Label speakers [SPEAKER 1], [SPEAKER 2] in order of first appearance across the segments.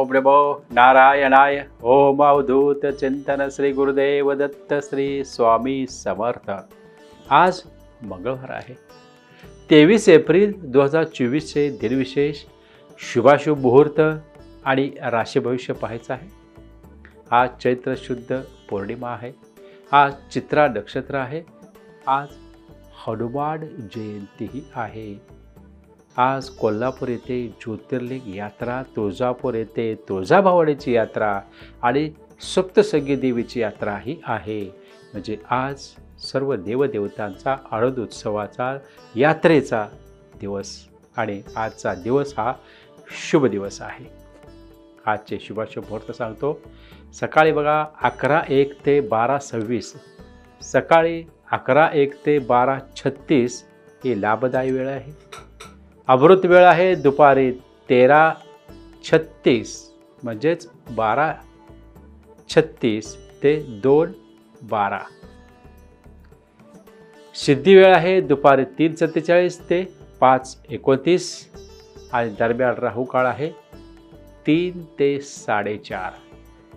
[SPEAKER 1] ओम नमो नारायणाय. ओम अवधूत चिंतन श्री गुरुदेव दत्त श्री स्वामी समर्थ. आज मंगळवार आहे, 23 एप्रिल 2024चे दिनविशेष, शुभाशुभ मुहूर्त आणि राशी भविष्य पाहायचं आहे. आज चैत्र शुद्ध पौर्णिमा आहे. आज चित्रा नक्षत्र आहे. आज हनुमान जयंतीही आहे. आज कोल्हापूर येथे ज्योतिर्लिंग यात्रा, तुळजापूर येथे तुळजाभवानीची यात्रा आणि सप्तशृंगी देवीची यात्राही आहे. म्हणजे आज सर्व देवदेवतांचा आनंद उत्सवाचा यात्रेचा दिवस आणि आजचा दिवस हा शुभ दिवस आहे. आजचे शुभाशुभ मुहूर्त सांगतो. सकाळी बघा 11:01 ते 12:26. सकाळी 11:01 ते 12:36 ही लाभदायी वेळ आहे. अमृत वेळ आहे दुपारी 13:36 म्हणजेच 12:36 ते 2:12. सिद्धी वेळ आहे दुपारी 3:47 ते 5:29 आणि दरम्यान राहू काळ आहे 3 ते 4:30.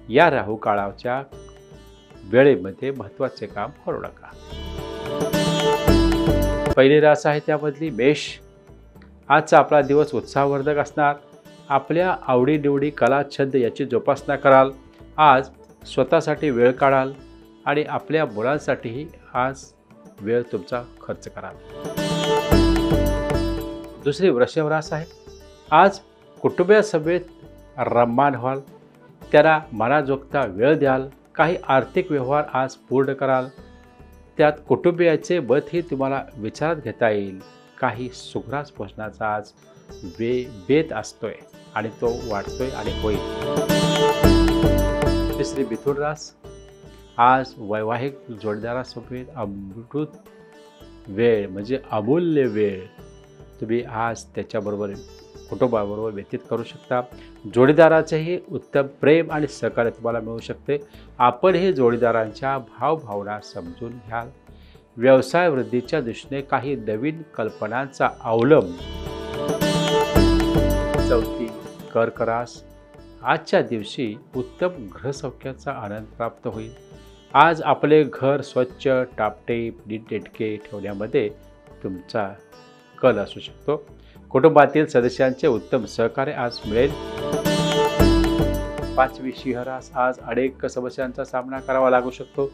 [SPEAKER 1] या राहू काळाच्या वेळेमध्ये महत्त्वाचे काम करू नका. पहिली रास आहे त्यामधली मेष. आजचा आपला दिवस उत्साहवर्धक असणार. आपल्या आवडीनिवडी, कला, छंद याची जोपासना कराल. आज स्वतःसाठी वेळ काढाल आणि आपल्या मुलांसाठीही आज वेळ तुमचा खर्च कराल. दुसरी वृषभ रास आहे. आज कुटुंबासमेत रम्मान व्हाल. त्यांना मनाजोगता वेळ द्याल. काही आर्थिक व्यवहार आज पूर्ण कराल. त्यात कुटुंबियाचे मतही तुम्हाला विचारात घेता येईल. काही सुग्रास पोषणाचा आज बेत असतोय आणि तो वाढतोय आणि होईल. तिसरी मिथुन रास. आज वैवाहिक जोडीदारासोबत अमृत वेळ म्हणजे अमूल्य वेळ तुम्ही आज त्याच्याबरोबर कुटुंबाबरोबर व्यतीत करू शकता. जोडीदाराचेही उत्तम प्रेम आणि सहकार्य तुम्हाला मिळू शकते. आपण हे जोडीदारांच्या भावभावना समजून घ्याल. व्यवसाय वृद्धीच्या दृष्टीने काही नवीन कल्पनांचा अवलंब. चौथी कर्क रास. आजच्या दिवशी उत्तम गृहसौख्याचा आनंद प्राप्त होईल. आज आपले घर स्वच्छ, टापटीप, नीटनेटके ठेवण्यामध्ये तुमचा कल असू शकतो. कुटुंबातील सदस्यांचे उत्तम सहकार्य आज मिळेल. पाचवी सिंह रास. आज अनेक समस्यांचा सामना करावा लागू शकतो.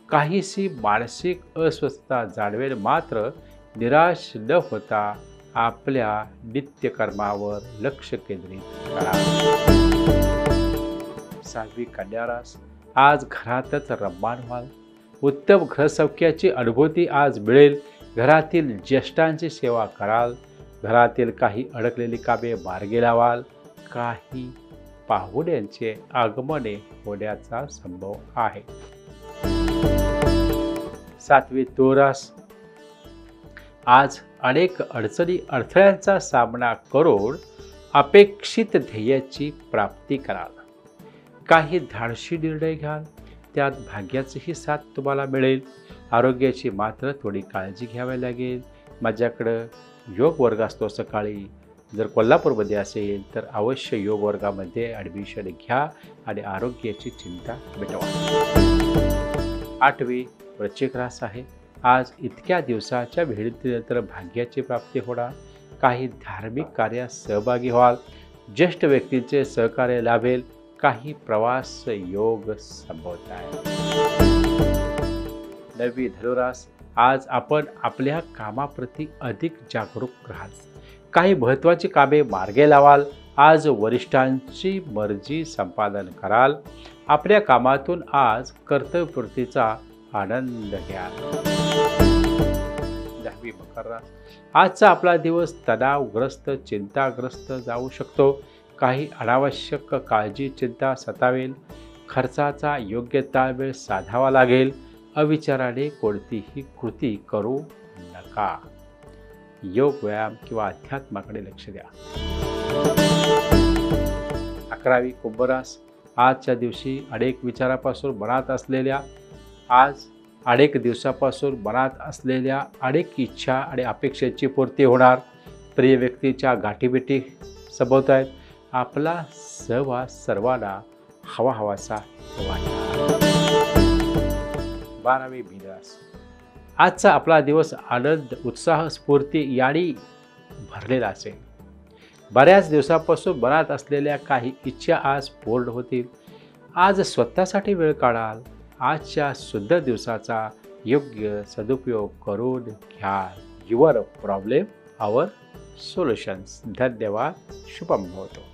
[SPEAKER 1] काहीशी मानसिक अस्वस्थता जाणवेल, मात्र निराश न होता आपल्या नित्यकर्मावर लक्ष केंद्रित करा. सहावी कन्या रास. आज घरातच रम्मान व्हाल. उत्तम घरसौख्याची अनुभूती आज मिळेल. घरातील ज्येष्ठांची सेवा कराल. घरातील काही अडकलेली कामे मार्गी लावाल. काही पाहुण्यांचे आगमने होण्याचा संभव आहे. सातवी तुळ रास. आज अनेक अडचणी अडथळ्यांचा सामना करून अपेक्षित ध्येयाची प्राप्ती कराल. काही धाडसी निर्णय घ्याल. त्यात भाग्याचीही साथ तुम्हाला मिळेल. आरोग्याची मात्र थोडी काळजी घ्यावी लागेल. माझ्याकडं योग वर्ग असतो सकाळी. जर कोल्हापूरमध्ये असेल तर अवश्य योग वर्गामध्ये ॲडमिशन घ्या आणि आरोग्याची चिंता मिटवा. आठवी वृश्चिक रास आहे. आज इतक्या दिवसाच्या भेटीनंतर भाग्याची प्राप्ती होणार. काही धार्मिक कार्यात सहभागी व्हाल. ज्येष्ठ व्यक्तींचे सहकार्य लाभेल. काही प्रवास योग संभवत आहे. नववी धनुरास. आज आपण आपल्या कामाप्रती अधिक जागरूक राहाल. काही महत्त्वाची कामे मार्गे लावाल. आज वरिष्ठांची मर्जी संपादन कराल. आपल्या कामातून आज कर्तव्यपूर्तीचा आनंद घ्या. 10वी मकर रास. आजचा आपला दिवस तणावग्रस्त, चिंताग्रस्त जाऊ शकतो. काही अनावश्यक काळजी, चिंता सतावेल. खर्चाचा योग्य ताळमेळ साधावा लागेल. अविचाराने कोणतीही कृती करू नका. योग, व्यायाम किंवा अध्यात्माकडे लक्ष द्या. 11वी कुंभ रास. आजच्या दिवशी अनेक दिवसापासून मनात असलेल्या अनेक इच्छा आणि अपेक्षेची पूर्ती होणार. प्रिय व्यक्तीच्या गाठीभेटी संभवत आहेत. आपला सहवास सर्वांना हवाहवासा वाटला. 12वी मीनरास. आजचा आपला दिवस आनंद, उत्साह, स्फूर्ती याने भरलेला असेल. बऱ्याच दिवसापासून मनात असलेल्या काही इच्छा आज पूर्ण होतील. आज स्वतःसाठी वेळ काढाल. आजच्या सुंदर दिवसाचा योग्य सदुपयोग करून घ्याल. Your problem our solutions. धन्यवाद. शुभम भवतो.